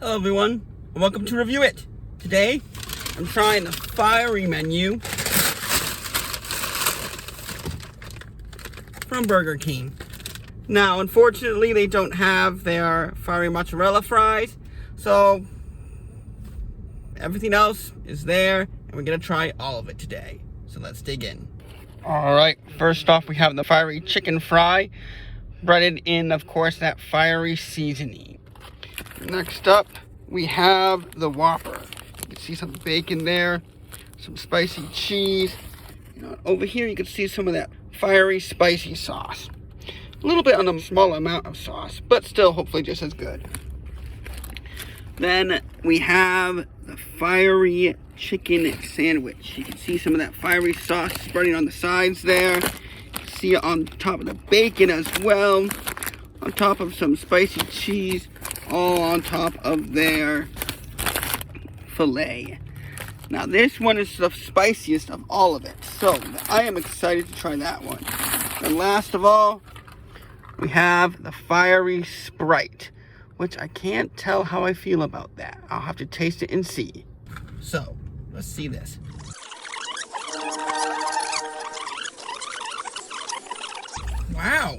Hello everyone, and welcome to Review It. Today, I'm trying the fiery menu from Burger King. Now, unfortunately, they don't have their fiery mozzarella fries, so everything else is there, and we're gonna try all of it today. So let's dig in. Alright, first off we have the fiery chicken fry, breaded in, of course, that fiery seasoning. Next up, we have the Whopper. You can see some bacon there, some spicy cheese. Over here you can see some of that fiery spicy sauce. A little bit on a small amount of sauce, but still hopefully just as good. Then we have the fiery chicken sandwich. You can see some of that fiery sauce spreading on the sides there. You can see it on top of the bacon as well. On top of some spicy cheese, all on top of their filet. Now this one is the spiciest of all of it, so I am excited to try that one. And last of all, we have the fiery Sprite, which I can't tell how I feel about that. I'll have to taste it and see. So, let's see this. Wow.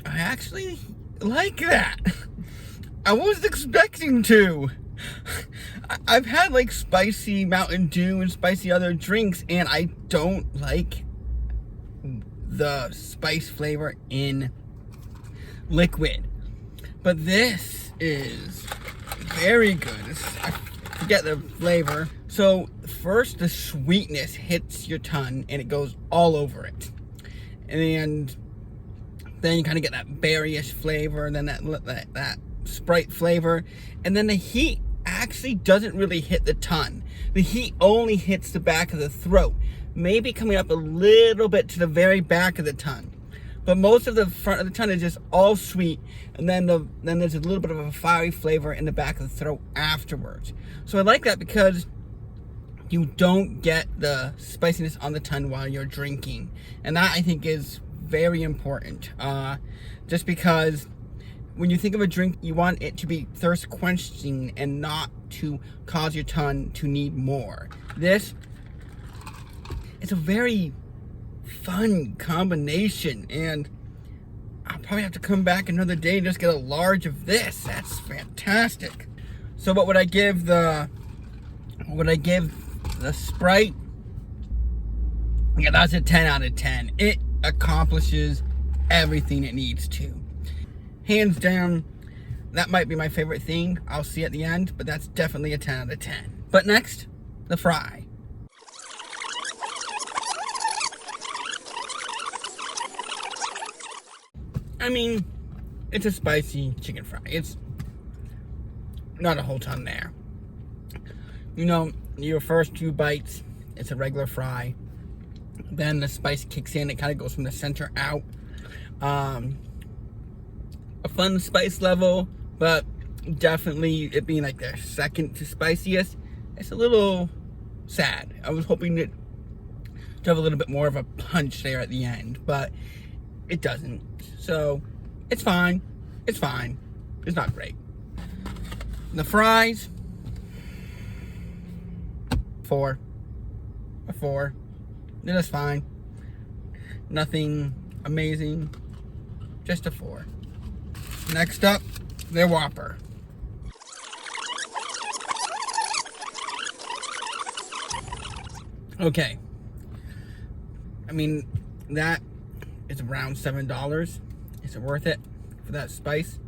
I actually like that. I wasn't expecting to. I've had like spicy Mountain Dew and spicy other drinks, and I don't like the spice flavor in liquid. But this is very good. I forget the flavor. So first the sweetness hits your tongue and it goes all over it. And then you kind of get that berryish flavor, and then that Sprite flavor. And then the heat actually doesn't really hit the tongue. The heat only hits the back of the throat. Maybe coming up a little bit to the very back of the tongue. But most of the front of the tongue is just all sweet. And then there's a little bit of a fiery flavor in the back of the throat afterwards. So I like that because you don't get the spiciness on the tongue while you're drinking. And that, I think, is very important. Just because when you think of a drink, you want it to be thirst quenching and not to cause your tongue to need more. This, it's a very fun combination, and I'll probably have to come back another day and just get a large of this. That's fantastic. So what would I give the Sprite? Yeah, that's a 10 out of 10. It accomplishes everything it needs to. Hands down, that might be my favorite thing. I'll see at the end, but that's definitely a 10 out of 10. But next, the fry. I mean, it's a spicy chicken fry. It's not a whole ton there. Your first 2 bites, it's a regular fry. Then the spice kicks in. It kind of goes from the center out. A fun spice level, but definitely it being like their second to spiciest, it's a little sad. I was hoping it to have a little bit more of a punch there at the end, but it doesn't. So it's fine. It's fine. It's not great. The fries, 4. A 4. They're just fine. Nothing amazing. Just a 4. Next up, their Whopper. Okay. I mean, that is around $7. Is it worth it for that spice?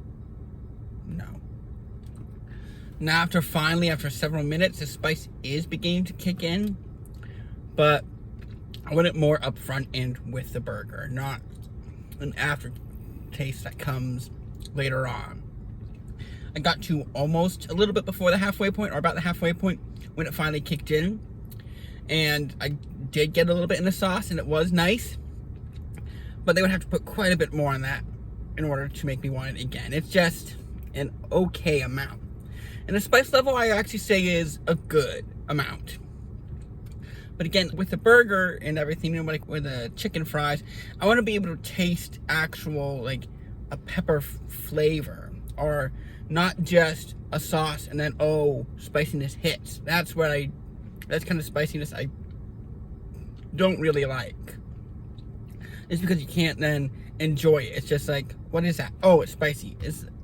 No. Now after several minutes, the spice is beginning to kick in, but I want it more upfront and with the burger, not an aftertaste that comes later on. I got to almost a little bit before the halfway point, or about the halfway point, when it finally kicked in. And I did get a little bit in the sauce, and it was nice. But they would have to put quite a bit more on that in order to make me want it again. It's just an okay amount. And the spice level, I actually say, is a good amount. But again, with the burger and everything, like with the chicken fries, I want to be able to taste actual, like, a pepper flavor, or not just a sauce and then, oh, spiciness hits. That's kind of spiciness I don't really like. It's because you can't then enjoy it. It's just like, what is that? Oh, it's spicy.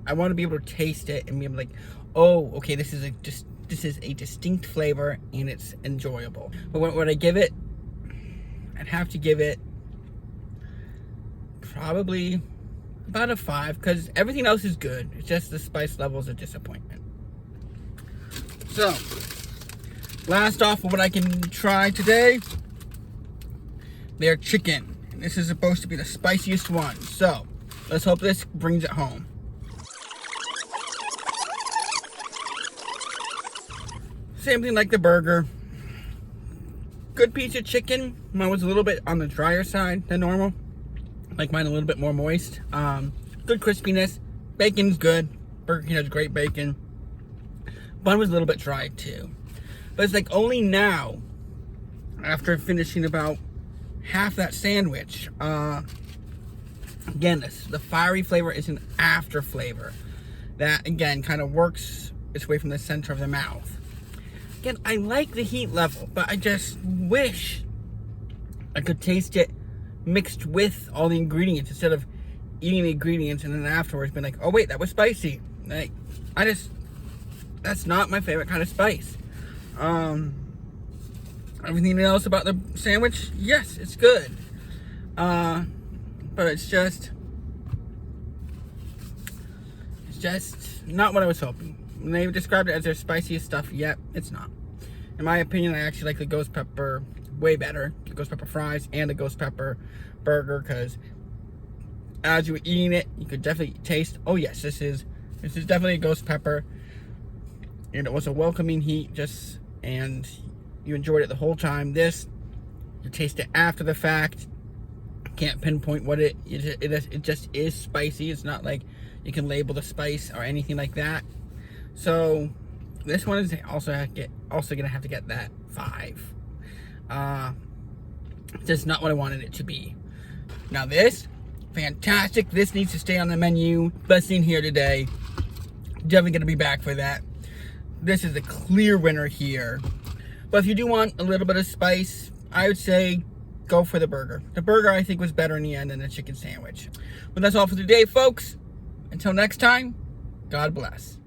I want to be able to taste it and be able to, like, oh, okay, this is a distinct flavor and it's enjoyable. But what would I give it? I'd have to give it probably about a 5, because everything else is good. It's just the spice levels of disappointment. So, last off of what I can try today, their chicken. And this is supposed to be the spiciest one. So, let's hope this brings it home. Same thing like the burger. Good piece of chicken. Mine was a little bit on the drier side than normal. Like mine a little bit more moist. Good crispiness. Bacon's good. Burger King has great bacon. Bun was a little bit dry too. But it's like only now, after finishing about half that sandwich, again, the fiery flavor is an after flavor. That, again, kind of works its way from the center of the mouth. Again, I like the heat level, but I just wish I could taste it mixed with all the ingredients instead of eating the ingredients and then afterwards being like, oh wait, that was spicy. Like, that's not my favorite kind of spice. Everything else about the sandwich, yes, it's good. But it's just not what I was hoping. When they described it as their spiciest stuff, yet it's not. In my opinion, I actually like the ghost pepper way better. The ghost pepper fries and the ghost pepper burger, because as you were eating it, you could definitely taste, oh yes, this is definitely a ghost pepper. And it was a welcoming heat, and you enjoyed it the whole time. This, you taste it after the fact. Can't pinpoint what it just is spicy. It's not like you can label the spice or anything like that. So this one is also gonna have to get that 5. Just not what I wanted it to be. Now this, fantastic. This needs to stay on the menu. Best thing here today. Definitely gonna be back for that. This is a clear winner here. But if you do want a little bit of spice, I would say go for the burger. The burger, I think, was better in the end than the chicken sandwich. But that's all for today, folks. Until next time, God bless.